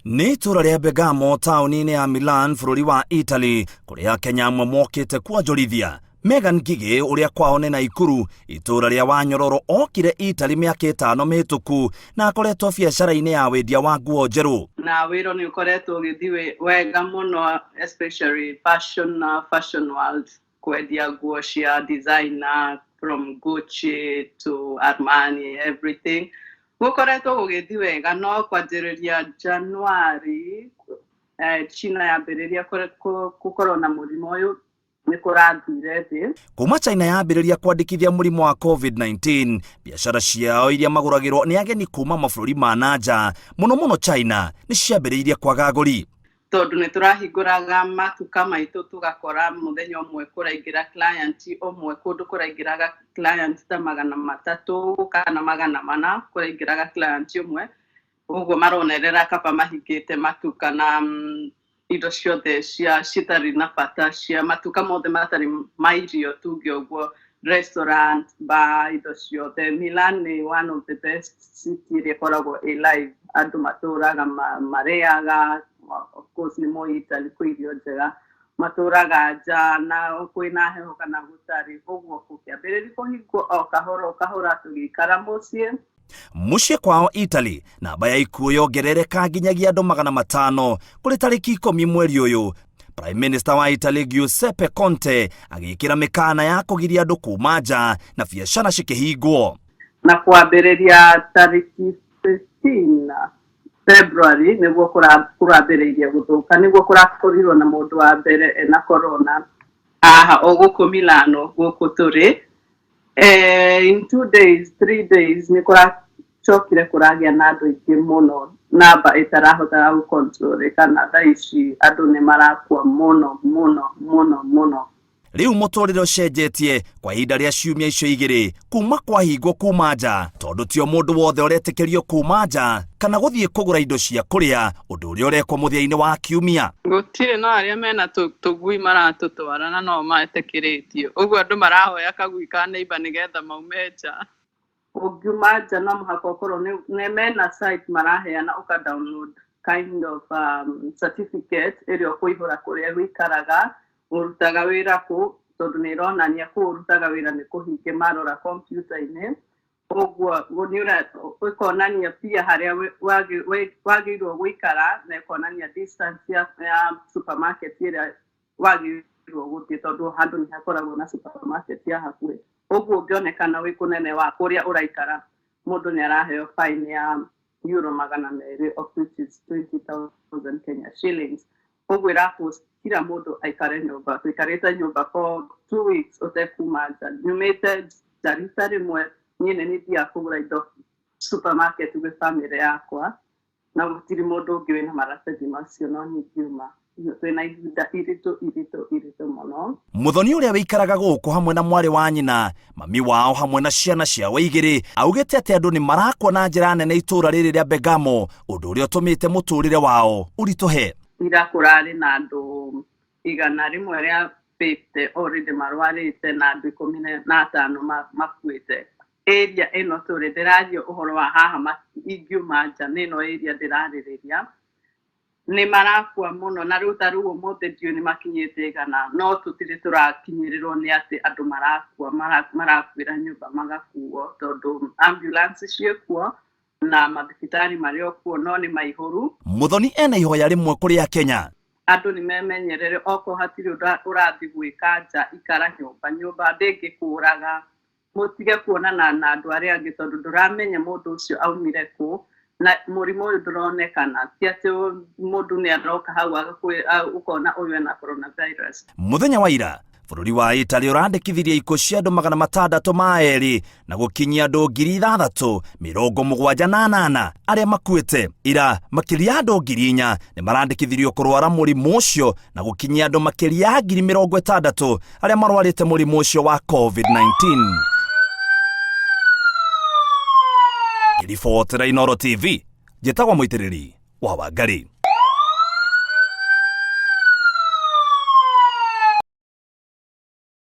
Nĩ itũra rĩa Bergamo taũni-inĩ ya Milan bũrũri wa Italy kũrĩa Akenya amwe mokĩte kuonjorithia. Megan Ngigĩ ũrĩa kwao nĩ Naikuru, itũra rĩa Wanyororo, okire Italy mĩaka 5 mĩhĩtũku na akoretwo biacara-inĩ ya wendia wa nguo njerũ. Na wĩra nĩ ũkoretwo ũgĩthiĩ wega mũno, especially fashion world, kwendia nguo cia designer from Gucci to Armani, everything. Gukoretwo gũgĩthiĩ wega, no kwanjĩrĩria January China yambĩrĩria gũkorwo na mũrimũ ũyũ nĩ kũrathire thĩ. Kuma China yambĩrĩria kwandĩkithia mũrimũ wa COVID-19, biacara ciao iria magũragĩrwo nĩ ageni kuma mabũrũri ma nanja, mũno China, nĩ ciambĩrĩirie kwaga agũri. Tondũ nĩ tũrahingũraga matuka maitũ tũgakora mũthenya ũmwe kũraingĩra client ũmwe, kũndũ kũraingĩraga client ta 300 kana 400 kũraingĩraga client ũmwe. Ũguo maronerera kaba mahingĩte matuka na indo ciothe citarĩ na bata, cia matuka mothe matarĩ ma irio tuge ũguo, restaurant, bar, indo ciothe. Milan nĩ one of the best city iria ĩkoragwo live, andũ matũraga marĩaga, of course nĩ mo Italy kwĩ irio njega, matũraga nja na kwĩna heho kana gũtarĩ, ũguo gũkĩambĩrĩria kũhingwo o kahora tũgĩikara muciĩ kwao Italy, namba ya ikuũ yongerereka nginyagia andũ 500 kũrĩ tarĩki 10 mweri ũyũ. Prime Minister wa Italy Giuseppe Conte agĩkĩra mĩkana ya kũgiria andũ kuma nja na biacara cikĩhingwo. Na kwambĩrĩria tarĩki 15 February nĩguo kũrambĩrĩria gũthũka, nĩguo kũrakorirwo na mũndũ wa mbere ena corona o gũkũ Milano gũkũ tũrĩ. In 2 days, 3 days nĩ kũracokire kũragĩa na andũ aingĩ mũno, namba ĩtarahota gũkontroleka, na thaa ici andũ nĩ marakua mũno. Rĩu mũtũrĩre ũcenjetie kwa ihinda rĩa ciumia icio igĩrĩ kuma kwahingwo kuma nja, tondũ tio mũndũ wothe ũretĩkĩrio kuma nja kana gũthiĩ kũgũra indo cia kũrĩa, ũndũ ũrĩa ũrekwo mũthia-inĩ wa kiumia. Gũtirĩ no arĩa mena tũgui maratũtwara na no metĩkĩrĩtio, ũguo andũ marahoya kagui ka neighbor nĩgetha maume nja. Ũngiuma nja no mũhaka ũkorwo nĩ mena site maraheana, ũka download kind of certificate ĩrĩa ũkũihũra kũrĩa wĩikaraga, ũrutaga wĩra kũ, tondũ nĩ ĩronania kũ ũrutaga wĩra nĩ kũhinge marora kompiuta-inĩ. Ũguo ũkonania pia harĩa wagĩrĩirwo gũikara, na ũkonania distance ya supermarket ĩrĩa wagĩrĩirwo gũthiĩ, tondũ handũ nĩ hakoragwo na supermarket ya hakuhĩ. Ũguo ũngĩonekana wĩ kũnene wa kũrĩa ũraikara, mũndũ nĩ araheo fine ya euro 200, of which is 20,000 Kenya shillings. Ũguo ĩrapost kila mũndũ aikare nyũmba, tũikarĩte nyũmba for 2 weeks ũtekuma nja. Nyumĩte nja rita rĩmwe, niĩ nĩ nĩthiaga kũgũra indo supermarket gwĩ family yakwa, na gũtirĩ mũndũ ũngĩ wĩna maratathi macio, no niĩ ngiuma. Twĩna ihinda iritũ mũno. Mũthoni ũrĩa wĩikaraga gũkũ hamwe na mwarĩ wa nyina, mami wao hamwe na ciana ciao igĩrĩ, augĩte atĩ andũ nĩ marakua na njĩra nene itũra rĩrĩ rĩa Bergamo, ũndũ ũrĩa ũtũmĩte mũtũrĩre wao ũritũhe. Ira kũrarĩ na andũ 100 rĩa 50 already marwarĩte na andũ 15 makuĩte. Area ĩno tũrĩ ndĩraria ũhoro wa haha ingiuma nja, nĩno area ndĩrarĩrĩria, nĩ marakua mũno, na rĩu ta rĩu ũmũthĩ ndiũ nĩ makinyĩte 100, no tũtirĩ tũrakinyĩrĩrwo nĩ atĩ andũ marakuĩra nyũmba magakuo, tondũ ambulance ciĩkuo na mathibitarĩ marĩ okuo no nĩ maihũru. Mũthoni ena ihoya rĩmwe kũrĩ Akenya. Andũ nĩ memenyerere, oko hatirĩ ũrathi gwĩka nja, ikara nyũmba ndĩngĩkũraga, mũtige kuonana na andũ arĩa angĩ, tondũ ndũramenya mũndũ ũcio aumire kũ, na mũrimũ ũyũ ndũronekana, ti atĩ mũndũ nĩ aroka hau ũkona ũyũ ena coronavirus. Mũthenya wa ira, bũrũri wa Italy ũrandĩkithirie ikuũ cia andũ 602 na gũkinyia andũ 3,078 arĩa makuĩte. Ira makĩria andũ 4,000 nĩ marandĩkithirio kũrwara mũrimũ ũcio na gũkinyia andũ makĩria 60,000 arĩa marwarĩte mũrimũ ũcio wa COVID-19. Ribotera Inooro TV, njĩtagwo Mũitĩrĩri wa Wangari.